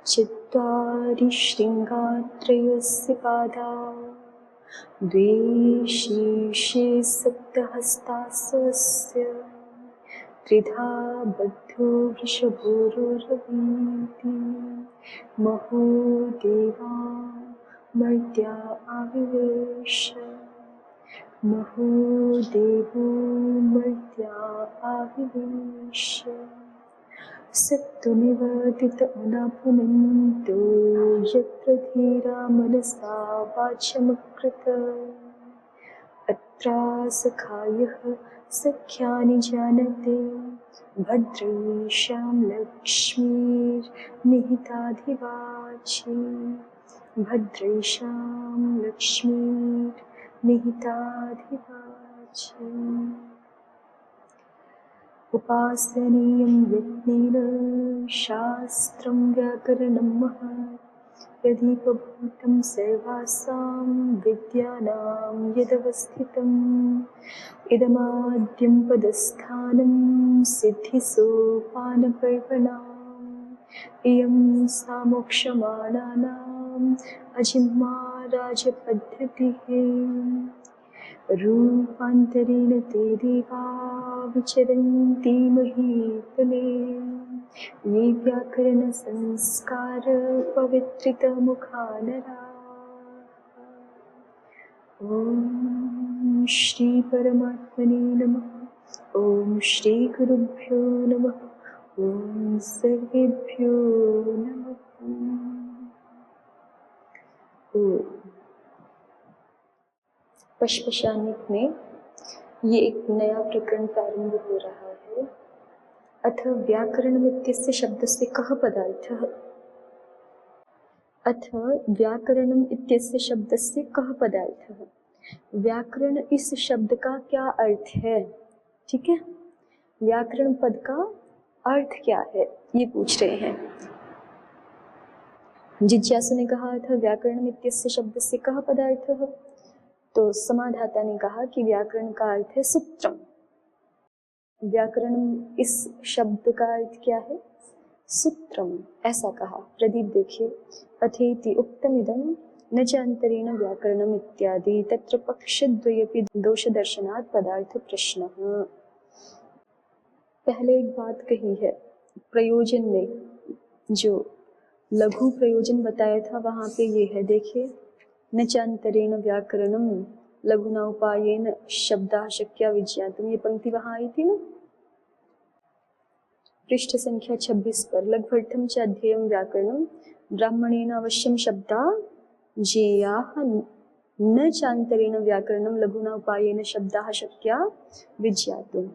चत्वारि शृङ्गात्रयस्य पादा द्वे शीर्षे सप्तहस्तास्य त्रिधा बद्धो वृषभोरुरवीति महो देवा मर्त्या आविवेश महो देवो मर्त्या आविवेश सत्त्वमिवादित उदापुनन्तो यत्र धीरा मनसा वाचमकृत अत्रा सखायः सख्यानि जानते भद्रेषां लक्ष्मीर्निहिताधिवाची भद्रेषां लक्ष्मीर्निहिताधिवाची उपासनीयं यत्नेन शास्त्रं व्याकरणं महत् प्रदीपभूतं सर्वासां विद्यानां यदवस्थितम् इदमाद्यं पदस्थानं सिद्धिसोपानपर्वणाम् इयं सा मोक्षमाणानाम् अजिह्वा राजपद्धतिः रूपान्तरेण ते देवा विचरन्ति महीतले ये व्याकरणसंस्कार पवित्रितमुखानराः। ॐ श्री परमात्मने नमः। ॐ श्री गुरुभ्यो नमः। ॐ सर्वेभ्यो नमः। पशपशानिक में ये एक नया प्रकरण प्रारंभ हो रहा है। अथ व्याकरणम् इत्यस्य शब्दस्य कः पदार्थः। अथ व्याकरणम् इत्यस्य शब्दस्य कः पदार्थः। व्याकरण इस शब्द का क्या अर्थ है। ठीक है, व्याकरण पद का अर्थ क्या है ये पूछ रहे हैं। जिज्ञासु ने कहा था व्याकरणम् इत्यस्य शब्दस्य कः पदार्थः, तो समाधाता ने कहा कि व्याकरण का अर्थ है सूत्रम। व्याकरण इस शब्द का अर्थ क्या है, सूत्रम, ऐसा कहा। प्रदीप देखिए, अथेति उक्तमिदं न चान्तरेण व्याकरणम् इत्यादि तत्र पक्षद्वयपि दोष दर्शनात् पदार्थ प्रश्नः। पहले एक बात कही है, प्रयोजन में जो लघु प्रयोजन बताया था वहां पे ये है, देखिए, न चान्तरेण व्याकरणम लघुना उपायेन शब्दा शक्या विज्ञातुम, ये पंक्ति वहां आई थी ना, पृष्ठ संख्या 26 पर। लघ्वर्थम च अध्येयं व्याकरणम ब्राह्मणेन अवश्यम शब्दा ज्ञेयाः न चान्तरेण व्याकरणम लघुना उपायेन शब्दा शक्या विज्ञातुम।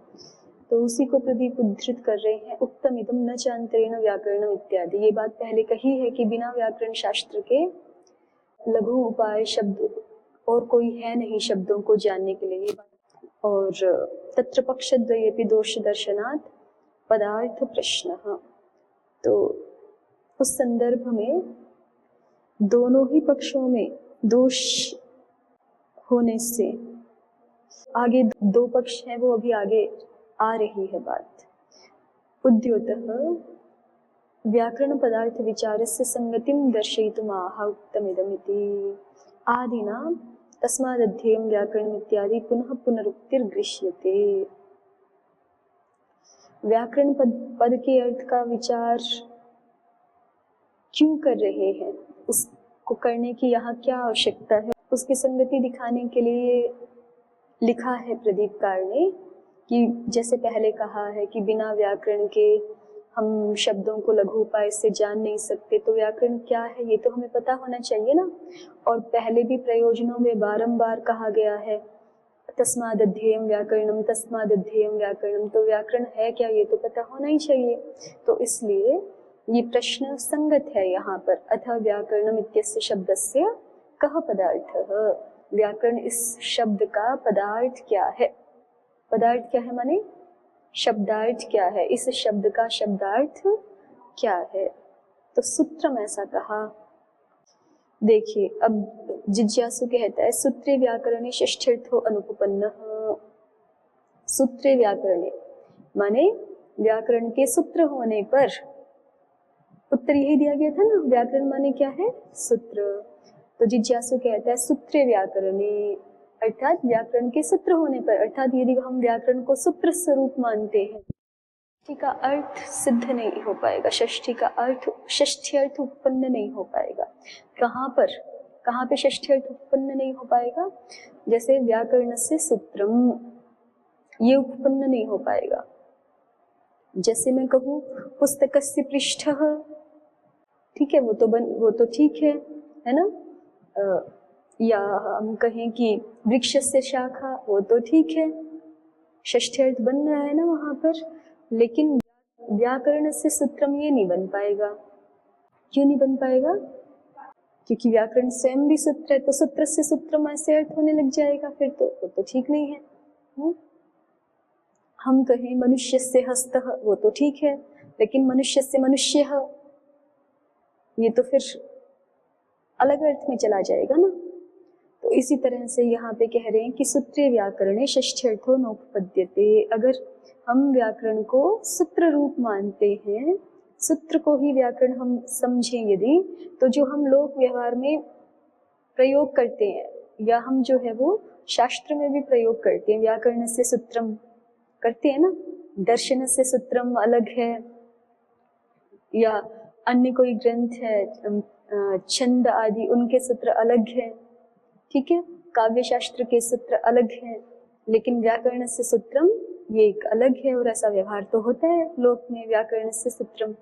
तो उसी को प्रदीप उद्धृत कर रहे हैं, उक्तमिदं न चान्तरेण व्याकरणम इत्यादि। ये बात पहले कही है कि बिना व्याकरण शास्त्र के लघु उपाय शब्द और कोई है नहीं शब्दों को जानने के लिए। और तत्र पक्षद्वयेपि दोष दर्शनात् पदार्थ प्रश्नः, तो उस संदर्भ में दोनों ही पक्षों में दोष होने से आगे दो पक्ष हैं, वो अभी आगे आ रही है बात। उद्योतः व्याकरण पदार्थ विचारस्य संगतिं दर्शयितुमाह उक्तमिदमिति आदिना तस्मादध्येयं व्याकरणम् इत्यादि पुनः पुनरुक्तिर्गृह्यते। व्याकरण पद के अर्थ का विचार क्यों कर रहे हैं, उसको करने की यहाँ क्या आवश्यकता है, उसकी संगति दिखाने के लिए लिखा है प्रदीपकार ने कि जैसे पहले कहा है कि बिना व्याकरण के हम शब्दों को लघु उपाय से जान नहीं सकते, तो व्याकरण क्या है ये तो हमें पता होना चाहिए ना। और पहले भी प्रयोजनों में बारंबार कहा गया है तस्मादध्येयं व्याकरणम, तस्मादध्येयं व्याकरणम, तो व्याकरण है क्या ये तो पता होना ही चाहिए। तो इसलिए ये प्रश्न संगत है यहाँ पर। अथ व्याकरणम इत्यस्य शब्दस्य कः पदार्थः, व्याकरण इस शब्द का पदार्थ क्या है। पदार्थ क्या है माने शब्दार्थ क्या है, इस शब्द का शब्दार्थ क्या है। तो सूत्रम ऐसा कहा। देखिए अब जिज्ञासु कहता है सूत्रे व्याकरणे षष्ठ्यर्थो अनुपपन्नः। सूत्रे व्याकरणे, माने व्याकरण के सूत्र होने पर। उत्तर यही दिया गया था ना, व्याकरण माने क्या है? सूत्र। तो जिज्ञासु कहता है सूत्रे व्याकरणे, अर्थात व्याकरण के सूत्र होने पर, अर्थात यदि हम व्याकरण को सूत्र स्वरूप मानते हैं, षष्ठी का अर्थ सिद्ध नहीं हो पाएगा, षष्ठी का अर्थ, षष्ठी अर्थ उत्पन्न नहीं हो पाएगा। कहाँ पे षष्ठी अर्थ उत्पन्न नहीं हो पाएगा? जैसे व्याकरण से सूत्रम, ये उत्पन्न नहीं हो पाएगा। जैसे मैं कहूँ पुस्तकस्य पृष्ठः, ठीक है, वो तो ठीक है ना? या हम कहें कि वृक्षस्य शाखा, वो तो ठीक है, षष्ठी अर्थ बन रहा है ना वहां पर। लेकिन व्याकरण से सूत्रम ये नहीं बन पाएगा। क्यों नहीं बन पाएगा? क्योंकि व्याकरण स्वयं भी सूत्र है, तो सूत्र से सूत्रम ऐसे अर्थ होने लग जाएगा, फिर तो वो तो ठीक नहीं है। हम कहें मनुष्य से हस्तः, वो तो ठीक है, लेकिन मनुष्य से मनुष्यः, ये तो फिर अलग अर्थ में चला जाएगा ना। तो इसी तरह से यहाँ पे कह रहे हैं कि सूत्रे व्याकरणे षष्ठ्यर्थो नोपपद्यते। अगर हम व्याकरण को सूत्र रूप मानते हैं, सूत्र को ही व्याकरण हम समझें यदि, तो जो हम लोक व्यवहार में प्रयोग करते हैं, या हम जो है वो शास्त्र में भी प्रयोग करते हैं, व्याकरण से सूत्रम करते हैं ना, दर्शन से सूत्रम अलग है, या अन्य कोई ग्रंथ है, छंद आदि, उनके सूत्र अलग है, ठीक है, काव्य शास्त्र के सूत्र अलग है, लेकिन व्याकरण से सूत्रम ये एक अलग है। और ऐसा व्यवहार तो होता है लोक में, व्याकरण से सूत्रम,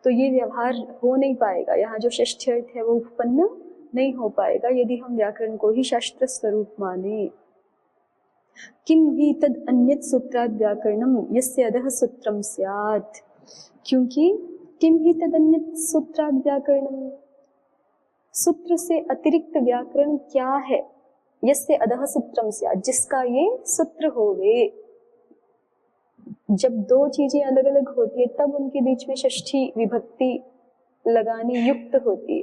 तो ये व्यवहार हो नहीं पाएगा। यहाँ जो षष्ठी अर्थ है वो उत्पन्न नहीं हो पाएगा यदि हम व्याकरण को ही शास्त्र स्वरूप माने। किम ही तद अन्यत् सूत्रात् व्याकरणम यस्य अधः सूत्रम स्यात्, क्योंकि किम ही तद अन्यत् सूत्रात् व्याकरणम, सूत्र से अतिरिक्त व्याकरण क्या है? यस्य अधः सूत्रम स्यात्, जिसका ये सूत्र होवे। जब दो चीजें अलग अलग होती है तब उनके बीच में षष्ठी विभक्ति लगानी युक्त होती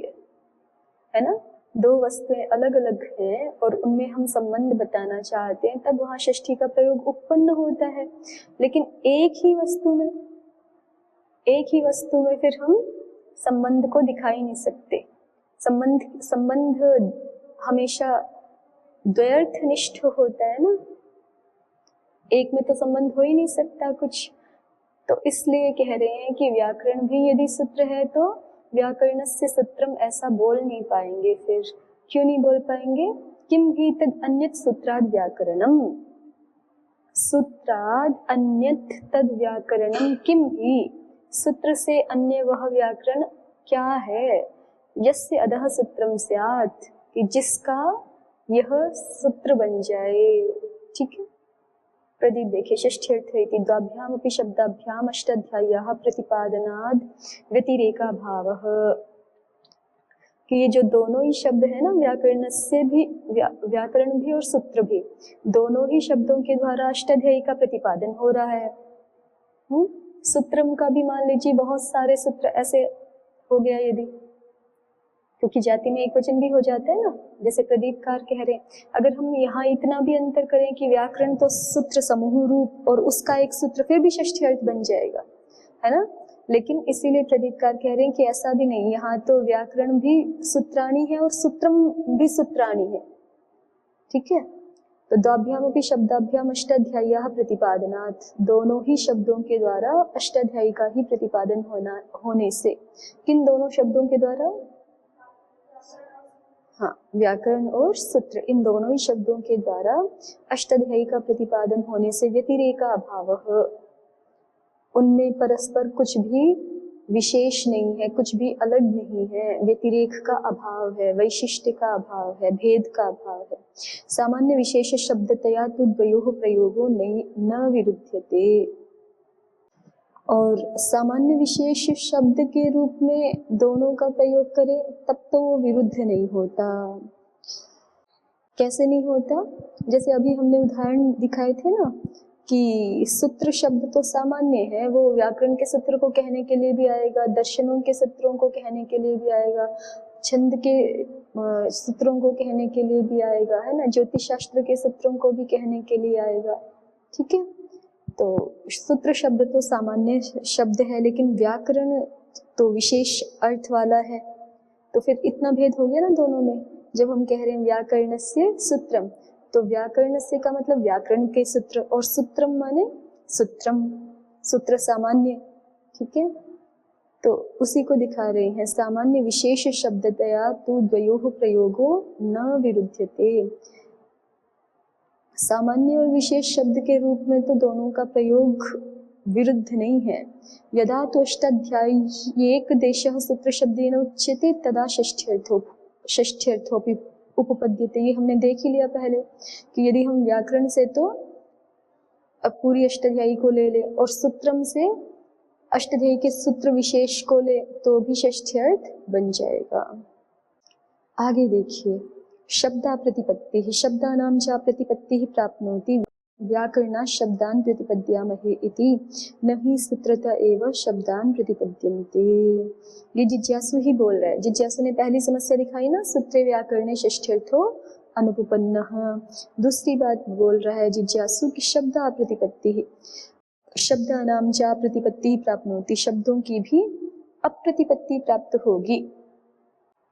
है ना? दो वस्तुएं अलग अलग हैं और उनमें हम संबंध बताना चाहते हैं, तब वहां षष्ठी का प्रयोग उत्पन्न होता है। लेकिन एक ही वस्तु में फिर हम संबंध को दिखा ही नहीं सकते। संबंध हमेशा द्वयर्थनिष्ठ होता है ना, एक में तो संबंध हो ही नहीं सकता कुछ। तो इसलिए कह रहे हैं कि व्याकरण भी यदि सूत्र है तो व्याकरण से सूत्रम ऐसा बोल नहीं पाएंगे। फिर क्यों नहीं बोल पाएंगे? किम ही तद अन्यत् सूत्राद व्याकरणम, सूत्राद अन्यत् तद व्याकरणम किम ही, सूत्र से अन्य वह व्याकरण क्या है? यस्य अधः सूत्रम स्यात्, कि जिसका यह सूत्र बन जाए। ठीक है, प्रदीप देखिए षष्ठ्यर्थ इति द्वाभ्याम अपि शब्दाभ्याम अष्टाध्याय्याः प्रतिपादनाद् व्यतिरेकाभावः, कि ये जो दोनों ही शब्द है ना, व्याकरण से भी, व्याकरण भी और सूत्र भी, दोनों ही शब्दों के द्वारा अष्टाध्यायी का प्रतिपादन हो रहा है। सूत्रम का भी मान लीजिए बहुत सारे सूत्र ऐसे हो गया यदि, क्योंकि जाति में एक वचन भी हो जाता है ना, जैसे प्रदीपकार कह रहे हैं। अगर हम यहाँ इतना भी अंतर करें कि व्याकरण तो सूत्र समूह रूप और उसका एक सूत्र, फिर भी षष्ठी अर्थ बन जाएगा, है ना। लेकिन इसीलिए प्रदीपकार कह रहे हैं कि ऐसा भी नहीं, यहाँ तो व्याकरण भी सूत्राणी है और सूत्रम भी सूत्राणी है। ठीक है, तो द्वाभ्यामपि शब्दाभ्याम अष्टाध्याय्याः प्रतिपादनात्, दोनों ही शब्दों के द्वारा अष्टाध्यायी का ही प्रतिपादन होने से, किन दोनों शब्दों के द्वारा? हाँ, व्याकरण और सूत्र, इन दोनों ही शब्दों के द्वारा अष्टाध्यायी का प्रतिपादन होने से व्यतिरेका अभावः, उनमें परस्पर कुछ भी विशेष नहीं है, कुछ भी अलग नहीं है, व्यतिरेक का अभाव है, वैशिष्ट्य का अभाव है, भेद का अभाव है। सामान्य विशेष शब्दतया तो द्वयोः प्रयोगो न विरुध्यते, और सामान्य विशेष शब्द के रूप में दोनों का प्रयोग करें तब तो वो विरुद्ध नहीं होता। कैसे नहीं होता? जैसे अभी हमने उदाहरण दिखाए थे ना कि सूत्र शब्द तो सामान्य है, वो व्याकरण के सूत्र को कहने के लिए भी आएगा, दर्शनों के सूत्रों को कहने के लिए भी आएगा, छंद के सूत्रों को कहने के लिए भी आएगा, है ना, ज्योतिष शास्त्र के सूत्रों को भी कहने के लिए आएगा। ठीक है, तो सूत्र शब्द तो सामान्य शब्द है, लेकिन व्याकरण तो विशेष अर्थ वाला है। तो फिर इतना भेद हो गया ना दोनों में। जब हम कह रहे हैं व्याकरणस्य सूत्रम, तो व्याकरणस्य का मतलब व्याकरण के सूत्र, और सूत्रम माने सूत्रम, सूत्र सामान्य। ठीक है, तो उसी को दिखा रहे हैं। सामान्य विशेष शब्दतया तु द्वयोः प्रयोगो न विरुध्यते। सामान्य और विशेष शब्द के रूप में तो दोनों का प्रयोग विरुद्ध नहीं है। यदा तो अष्टाध्यायी देशः सूत्र शब्देन उच्यते तदा षष्ठ्यर्थोपि उपपद्यते। ये हमने देख ही लिया पहले कि यदि हम व्याकरण से तो अब पूरी अष्टाध्यायी को ले ले, और सूत्रम से अष्टाध्यायी के सूत्र विशेष को ले, तो भी षष्ठ्यर्थ बन जाएगा। आगे देखिए, शब्दा प्रतिपत्ति, शब्दानां च प्रतिपत्ति प्राप्नोति व्याकरणा शब्दान प्रतिपद्यामहे इति न ही सूत्रतः एव शब्दान प्रतिपद्यन्ते। ये जिज्ञासु ही बोल रहा है। जिज्ञासु ने पहली समस्या दिखाई ना, सूत्रे व्याकरणे षष्ठ्यर्थो अनुपपन्नः। दूसरी बात बोल रहा है जिज्ञासु कि शब्दा प्रतिपत्ति, शब्दानां च प्रतिपत्ति प्राप्नोति, शब्दों की भी अप्रतिपत्ति प्राप्त होगी।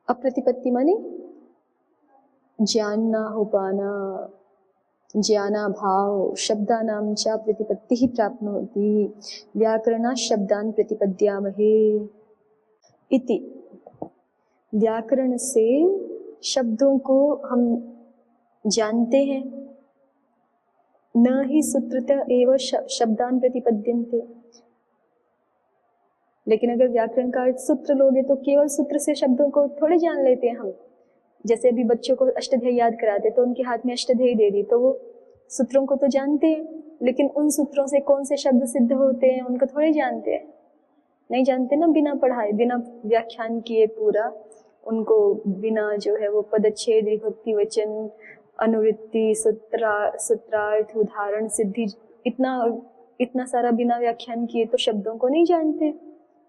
अप्रतिपत्ति माने ज्ञान ना हो पाना, ज्ञाना भाव। शब्दानां च प्रतिपत्ति प्राप्नोति व्याकरणा शब्दान प्रतिपद्यामहे इति। व्याकरण से शब्दों को हम जानते हैं, न ही सूत्रतः एव शब्दान प्रतिपद्यन्ते। लेकिन अगर व्याकरण का अर्थ सूत्र लोगे तो केवल सूत्र से शब्दों को थोड़े जान लेते हैं हम। जैसे अभी बच्चों को अष्टाध्यायी याद कराते तो उनके हाथ में अष्टाध्यायी दे दी, तो वो सूत्रों को तो जानते हैं, लेकिन उन सूत्रों से कौन से शब्द सिद्ध होते हैं उनको थोड़े जानते हैं। नहीं जानते ना, बिना पढ़ाए, बिना व्याख्यान किए पूरा, उनको बिना जो है वो पदच्छेद, विभक्ति, वचन, अनुवृत्ति, सूत्रार्थ, उदाहरण, सिद्धि, इतना सारा बिना व्याख्यान किए तो शब्दों को नहीं जानते।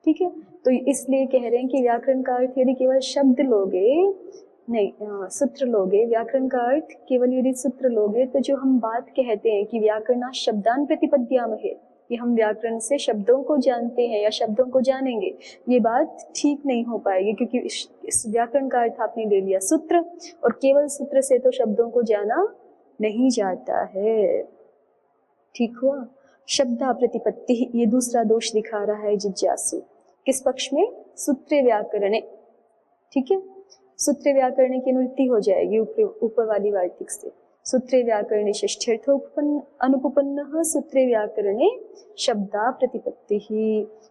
ठीक है, तो इसलिए कह रहे हैं कि व्याकरण का अर्थ यदि केवल शब्द लोगे, नहीं सूत्र लोगे, व्याकरण का अर्थ केवल यदि सूत्र लोगे, तो जो हम बात कहते हैं कि व्याकरणा शब्दान प्रतिपद्यामहे, कि हम व्याकरण से शब्दों को जानते हैं या शब्दों को जानेंगे, ये बात ठीक नहीं हो पाएगी, क्योंकि इस व्याकरण का अर्थ आपने ले लिया सूत्र, और केवल सूत्र से तो शब्दों को जाना नहीं जाता है। ठीक हुआ। शब्दा प्रतिपत्ति, ये दूसरा दोष दिखा रहा है जिज्ञासु। किस पक्ष में? सूत्रे व्याकरणे। ठीक है, सूत्रे व्याकरणे की अनुवृत्ति हो जाएगी ऊपर वाली वार्तिक से। सूत्रे व्याकरणे षष्ठ्यर्थो अनुपपन्नः सूत्रे व्याकरणे शब्दा प्रतिपत्तिः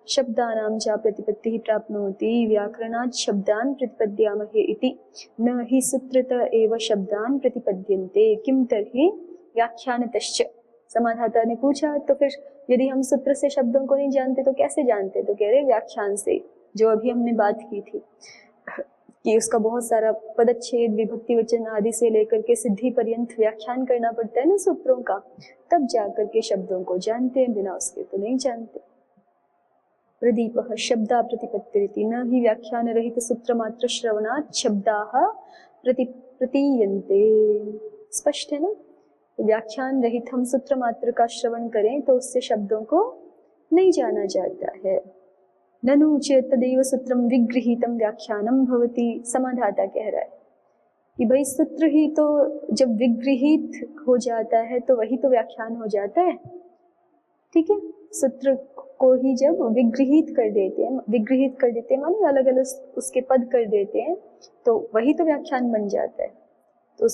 शब्दानां च प्रतिपत्तिः प्राप्नोति व्याकरणात् शब्दान् प्रतिपद्यामहे इति न हि सूत्रतः एव शब्दान् प्रतिपद्यन्ते किं तर्हि व्याख्यानतश्च। समाधाता ने पूछा, तो फिर यदि हम सूत्र से शब्दों को नहीं जानते तो कैसे जानते? तो कह रहे व्याख्यान से, जो अभी हमने बात की थी कि उसका बहुत सारा पदच्छेद, विभक्ति, वचन आदि से लेकर के सिद्धि पर्यंत व्याख्यान करना पड़ता है ना सूत्रों का, तब जाकर के शब्दों को जानते हैं, बिना उसके तो नहीं जानते। प्रदीपः शब्दा प्रतिपत्तिरिति न हि व्याख्यान रहित सूत्र मात्र श्रवणात् शब्दाः प्रतीयन्ते। स्पष्ट है ना? व्याख्यान रहित हम सूत्र मात्र का श्रवण करें तो उससे शब्दों को नहीं जाना जाता है। ननु चेत् तदेव सूत्रम विगृहीतम व्याख्यानम भवति। समाधाता कह रहा है कि भाई सूत्र ही तो जब विगृहीत हो जाता है तो वही तो व्याख्यान हो जाता है। ठीक है, सूत्र को ही जब विगृहीत कर देते हैं माने अलग अलग उसके पद कर देते हैं, तो वही तो व्याख्यान बन जाता है। तो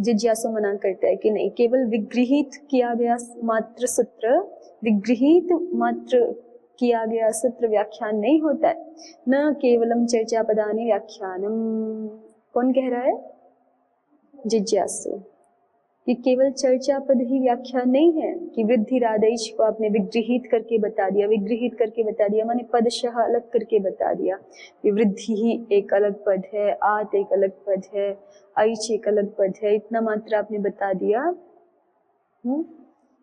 जिज्ञासु मना करता है कि नहीं, केवल विगृहीत किया गया मात्र सूत्र, विगृहीत मात्र किया गया सूत्र व्याख्यान नहीं होता है। न केवलम चर्चा पदानि व्याख्यानम। कौन कह रहा है? जिज्ञासु। कि केवल चर्चा पद ही व्याख्यान नहीं है कि वृद्धि रादैच को आपने विगृहीत करके बता दिया, माने पदशः अलग करके बता दिया। वृद्धि ही एक अलग पद है, आत एक अलग पद है, ऐच एक अलग पद है, इतना मात्र आपने बता दिया।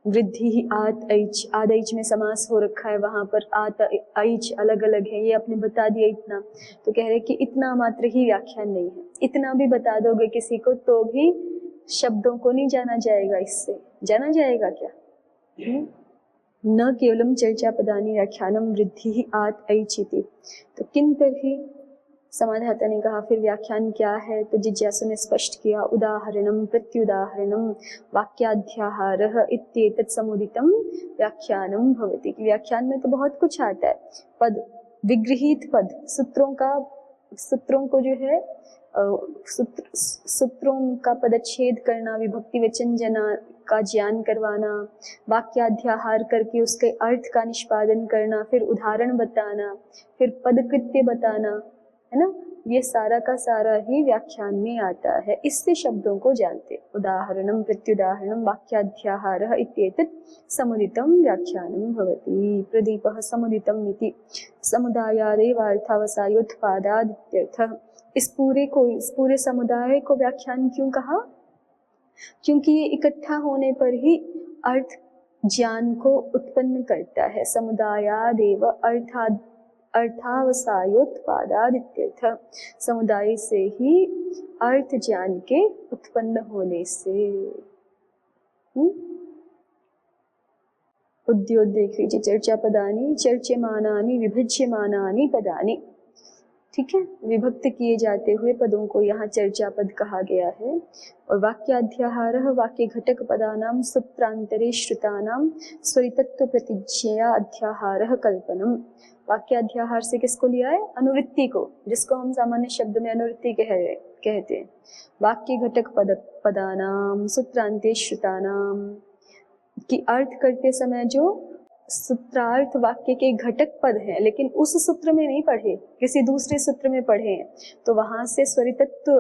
वृद्धि ही आत ऐच, आद ऐच में समास हो रखा है, वहां पर आत ऐच अलग अलग है, ये आपने बता दिया इतना। तो कह रहे कि इतना मात्र ही व्याख्यान नहीं है। इतना भी बता दोगे किसी को तो भी शब्दों को नहीं जाना जाएगा। इससे जाना जाएगा क्या? न केवलम चर्चा पदानी व्याख्यानम वृद्धि आत ऐचिति। तो किन तर्हि, समाधाता ने कहा फिर व्याख्यान क्या है, तो जिज्ञासु ने स्पष्ट किया, उदाहरणम प्रत्युदाहरणम वाक्याध्याहारः इत्येतत् समुदितं व्याख्यानम भवति। कि व्याख्यान में तो बहुत कुछ आता है, पद विगृहीत पद, सूत्रों को जो है सूत्रों का पदच्छेद करना, विभक्ति वचन जना का ज्ञान करवाना, वाक्याध्याहार करके उसके अर्थ का निष्पादन करना, फिर उदाहरण बताना, फिर पदकृत्य बताना, है ना, ये सारा का सारा ही व्याख्यान में आता है। इससे शब्दों को जानते। उदाहरणम प्रत्युदाहरणम वाक्याध्याहारः इत्येतत् समुदितं व्याख्यानं भवति। प्रदीपः समुदितम् इति समुदायादेव अर्थावसायोत्पादात् इत्यर्थः। इस पूरे समुदाय को व्याख्यान क्यों कहा? क्योंकि ये इकट्ठा होने पर ही अर्थ ज्ञान को उत्पन्न करता है। समुदायादेव अर्थावसायोत्पादात् इत्यर्थः। समुदाय से ही अर्थ ज्ञान के उत्पन्न होने से। उद्योग देख लीजिए, चर्चा पदानी चर्च्यमानानि विभज्यमानानि पदानि। ठीक है, विभक्त किए जाते हुए पदों को यहाँ चर्चा पद कहा गया है। और वाक्याध्याहारः वाक्य घटक पदानां सूत्रांतरे श्रुतानां स्वरितत्व प्रतिज्ञया अध्याहारः कल्पनम। वाक्याध्याहार से किसको लिया है? अनुवृत्ति को, जिसको हम सामान्य शब्द में अनुवृत्ति कहते हैं। वाक्य घटक पदानां सूत्रांते श्रुतानां की अर्थ करते समय जो सूत्रार्थ वाक्य के घटक पद हैं, लेकिन उस सूत्र में नहीं पढ़े, किसी दूसरे सूत्र में पढ़े हैं, तो वहां से स्वरितत्व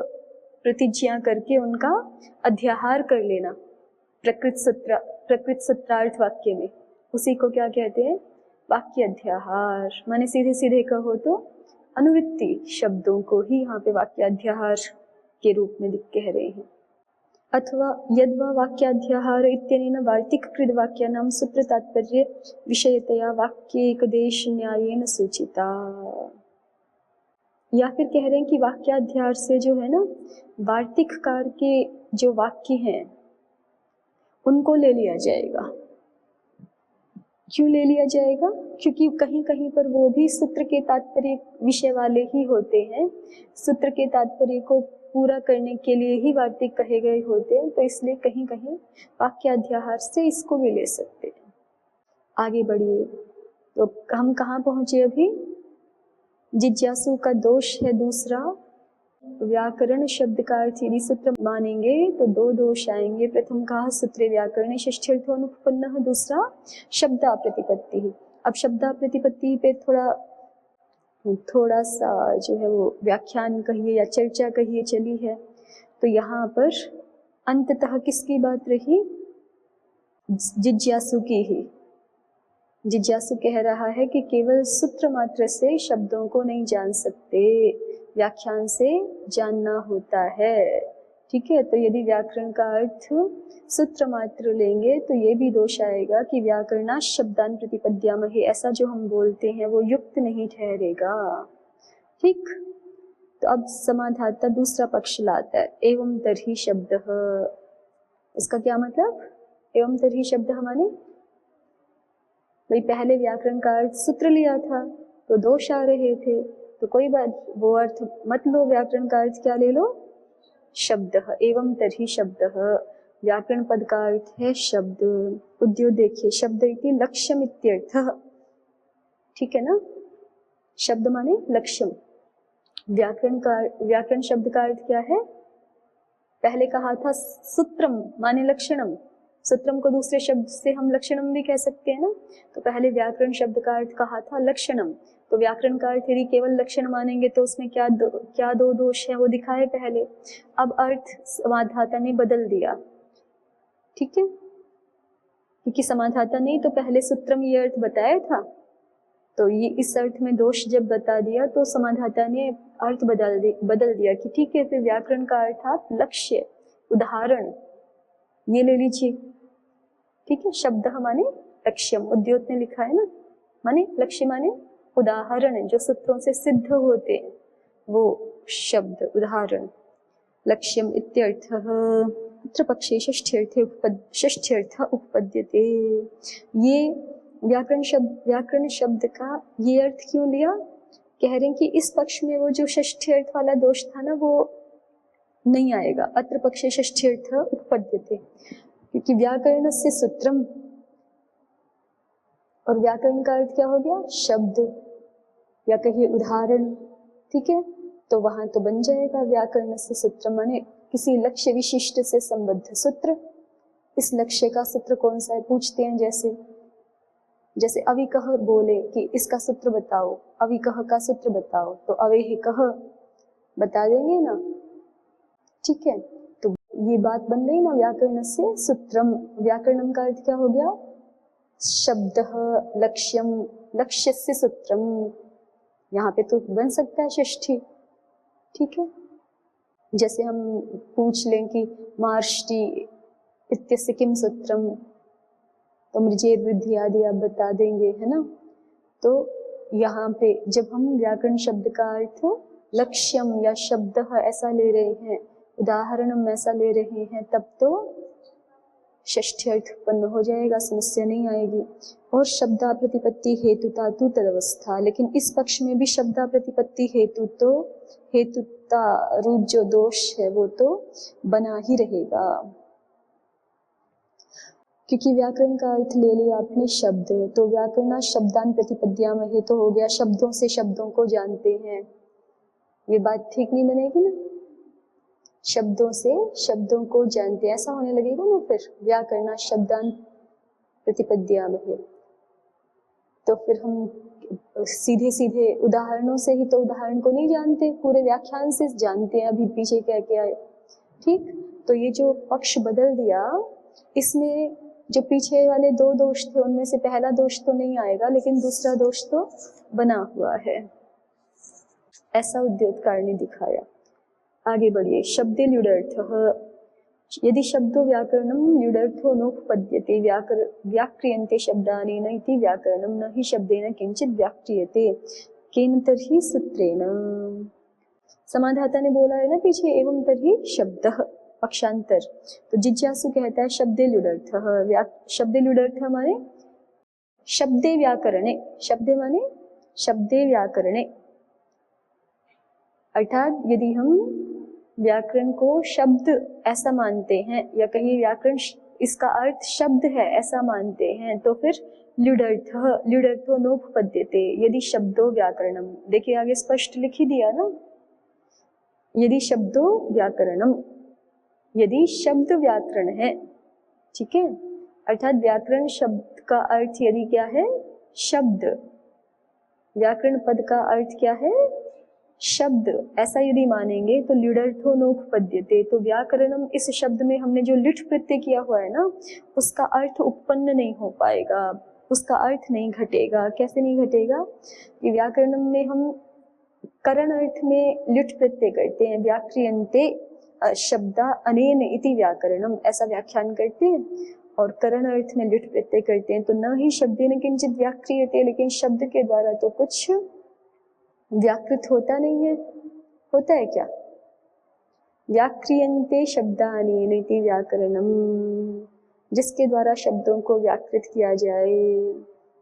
प्रतिज्ञा करके उनका अध्याहार कर लेना प्रकृत सूत्रार्थ वाक्य में, उसी को क्या कहते हैं? वाक्य अध्याहार। माने सीधे सीधे कहो तो अनुवृत्ति शब्दों को ही यहाँ पे वाक्य अध्याहार के रूप में कह रहे हैं। अथवा यद्वा वाक्याध्याहार इत्यनेन वार्तिककृत वाक्यानां सूत्र तात्पर्य विषयतया वाक्येकदेश न्यायेन सूचिता। या फिर कह रहे हैं कि वाक्याध्याहार से जो है ना, वार्तिककार के जो वाक्य हैं उनको ले लिया जाएगा। क्यों ले लिया जाएगा? क्योंकि कहीं कहीं पर वो भी सूत्र के तात्पर्य विषय वाले ही होते हैं, सूत्र के तात्पर्य को पूरा करने के लिए ही वार्तिक कहे गए होते हैं, तो इसलिए कहीं कहीं वाक्याध्याहार से इसको भी ले सकते हैं। आगे बढ़िए, तो हम कहाँ पहुंचे अभी? जिज्ञासु का दोष है दूसरा, व्याकरण शब्द का अर्थ यदि सूत्र मानेंगे तो दो दोष आएंगे। प्रथम कहा सूत्रे व्याकरण षष्ठ्यर्थो अनुपन्नः, दूसरा शब्दा प्रतिपत्ति। अब शब्दा प्रतिपत्ति पे थोड़ा सा जो है वो व्याख्यान कहिए या चर्चा कहिए चली है। तो यहाँ पर अंततः किसकी बात रही? जिज्ञासु की ही। जिज्ञासु कह रहा है कि केवल सूत्र मात्र से शब्दों को नहीं जान सकते, व्याख्यान से जानना होता है। ठीक है, तो यदि व्याकरण का अर्थ सूत्र मात्र लेंगे तो ये भी दोष आएगा कि व्याकरणा शब्दान प्रतिपद्यामहे, ऐसा जो हम बोलते हैं वो युक्त नहीं ठहरेगा। ठीक, तो अब समाधाता दूसरा पक्ष लाता है, एवं तर्हि शब्दः। इसका क्या मतलब? एवं तर्हि शब्दः माने भाई पहले व्याकरण का अर्थ सूत्र लिया था तो दोष आ रहे थे, तो कोई बात, वो अर्थ मत लो, व्याकरण का अर्थ क्या ले लो? शब्दः। एवं तर्हि शब्दः, व्याकरण पद का अर्थ है शब्द। उद्योग देखिए, शब्द इति लक्ष्यम इत्यर्थः। ठीक है ना, शब्द माने लक्ष्यम। व्याकरण शब्द का अर्थ क्या है? पहले कहा था सूत्रम माने लक्षणम, सूत्रम को दूसरे शब्द से हम लक्षणम भी कह सकते हैं ना। तो पहले व्याकरण शब्द का अर्थ कहा था लक्षणम, तो व्याकरण का अर्थ यदि केवल लक्षण मानेंगे तो उसमें क्या दो दोष है वो दिखाए पहले। अब अर्थ समाधाता ने बदल दिया, ठीक है, क्योंकि समाधाता ने तो पहले सूत्रम ये अर्थ बताया था, तो ये इस अर्थ में दोष जब बता दिया तो समाधाता ने अर्थ बदल दिया कि ठीक है, फिर व्याकरण का अर्थ आप लक्ष्य, उदाहरण ये ले लीजिए। ठीक है, शब्द माने लक्ष्यम, उद्योग ने लिखा है ना, माने लक्ष्य माने उदाहरण, जो सूत्रों से सिद्ध होते हैं वो शब्द उदाहरण। लक्ष्यम इत्यर्थः अत्र पक्षे षष्ठ्यर्थ उपपद्यते। ये व्याकरण शब्द का ये अर्थ क्यों लिया? कह रहे हैं कि इस पक्ष में वो जो षष्ठी अर्थ वाला दोष था ना, वो नहीं आएगा। अत्र पक्षे षष्ठी अर्थ उपपद्यते, क्योंकि व्याकरण से सूत्रम, और व्याकरण का अर्थ क्या हो गया? शब्द या कहिए उदाहरण, ठीक है। तो वहां तो बन जाएगा व्याकरण से सूत्र, माने किसी लक्ष्य विशिष्ट से संबद्ध सूत्र। इस लक्ष्य का सूत्र कौन सा है पूछते हैं, जैसे अविकह बोले कि इसका सूत्र बताओ, अविकह का सूत्र बताओ, तो अवेहिकः बता देंगे ना, ठीक है। तो ये बात बन गई ना व्याकरण से सूत्रम। व्याकरणम का अर्थ क्या हो गया? शब्दः लक्ष्यम, लक्ष्यस्य सूत्रम। यहाँ पे तो बन सकता है षष्ठी, ठीक है। जैसे हम पूछ लें कि मार्ष्टि इत्यस्य किम सूत्रम, तो मृजेर वृद्धि आदि आप बता देंगे, है ना। तो यहाँ पे जब हम व्याकरण शब्द का अर्थ लक्ष्यम या शब्द ऐसा ले रहे हैं, उदाहरणम ऐसा ले रहे हैं, तब तो षष्ठी अर्थ उत्पन्न हो जाएगा, समस्या नहीं आएगी। और शब्दा प्रतिपत्ति हेतुता तु तदवस्था, लेकिन इस पक्ष में भी शब्दा प्रतिपत्ति हेतुता रूप जो दोष है वो तो बना ही रहेगा, क्योंकि व्याकरण का अर्थ ले लिया आपने शब्द, तो व्याकरण शब्दान प्रतिपद्या में तो हो गया, शब्दों से शब्दों को जानते हैं। ये बात ठीक नहीं बनेगी ना, शब्दों से शब्दों को जानते हैं, ऐसा होने लगेगा ना फिर व्याकरण शब्दान प्रतिपद्या में। तो फिर हम सीधे सीधे उदाहरणों से ही तो उदाहरण को नहीं जानते, पूरे व्याख्यान से जानते हैं अभी पीछे क्या क्या है, ठीक। तो ये जो पक्ष बदल दिया, इसमें जो पीछे वाले दो दोष थे उनमें से पहला दोष तो नहीं आएगा, लेकिन दूसरा दोष तो बना हुआ है, ऐसा उद्योतकार ने दिखाया। आगे बढ़िए। शब्दे ल्युडर्थः, यदि शब्दो व्याकरणम ल्युडर्थो नोपपद्यते व्याक्रियन्ते शब्दानेन इति व्याकरणम न हि शब्देन किंचित व्याक्रियते केन तर्हि सूत्रेण। समाधाता ने बोला है ना पीछे, एवं तर्हि शब्दः पक्षांतर। तो जिज्ञासु कहता है शब्दे ल्युडर्थः, शब्दे ल्युडर्थः माने शब्दे व्याकरणे, शब्दे माने शब्दे व्याकरणे, अर्थात यदि हम व्याकरण को शब्द ऐसा मानते हैं, या कहीं व्याकरण इसका अर्थ शब्द है ऐसा मानते हैं, तो फिर ल्युडर्थो नोपपद्यते यदि शब्दो व्याकरणम। देखिए आगे स्पष्ट लिख ही दिया ना, यदि शब्दो व्याकरणम, यदि शब्द व्याकरण है, ठीक है, अर्थात व्याकरण शब्द का अर्थ यदि क्या है? शब्द। व्याकरण पद का अर्थ क्या है? शब्द। ऐसा यदि मानेंगे तो ल्युडर्थो नोपपद्यते, तो व्याकरणम इस शब्द में हमने जो लिट प्रत्यय किया हुआ है ना, उसका अर्थ उत्पन्न नहीं हो पाएगा, उसका अर्थ नहीं घटेगा। कैसे नहीं घटेगा? कि व्याकरणम में हम करण अर्थ में लिट प्रत्यय करते हैं, व्याक्रियन्ते शब्दा अनेन इति व्याकरणम, ऐसा व्याख्यान करते हैं, और करण अर्थ में लिट प्रत्यय करते हैं। तो न ही शब्देन किंचित व्याक्रियते, लेकिन शब्द के द्वारा तो कुछ व्याकृत होता नहीं है। होता है क्या? व्याक्रियन्ते शब्दानेन इति व्याकरणम, जिसके द्वारा शब्दों को व्याकृत किया जाए।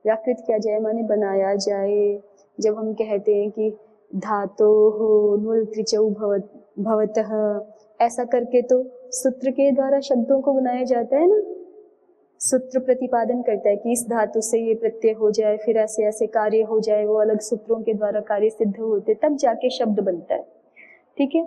व्याकृत किया जाए माने बनाया जाए। जब हम कहते हैं कि धातोः नुल त्रिचौ भवतः, ऐसा करके तो सूत्र के द्वारा शब्दों को बनाया जाता है ना। सूत्र प्रतिपादन करता है कि इस धातु से ये प्रत्यय हो जाए, फिर ऐसे ऐसे कार्य हो जाए, वो अलग सूत्रों के द्वारा कार्य सिद्ध होते, तब जाके शब्द बनता है, ठीक है।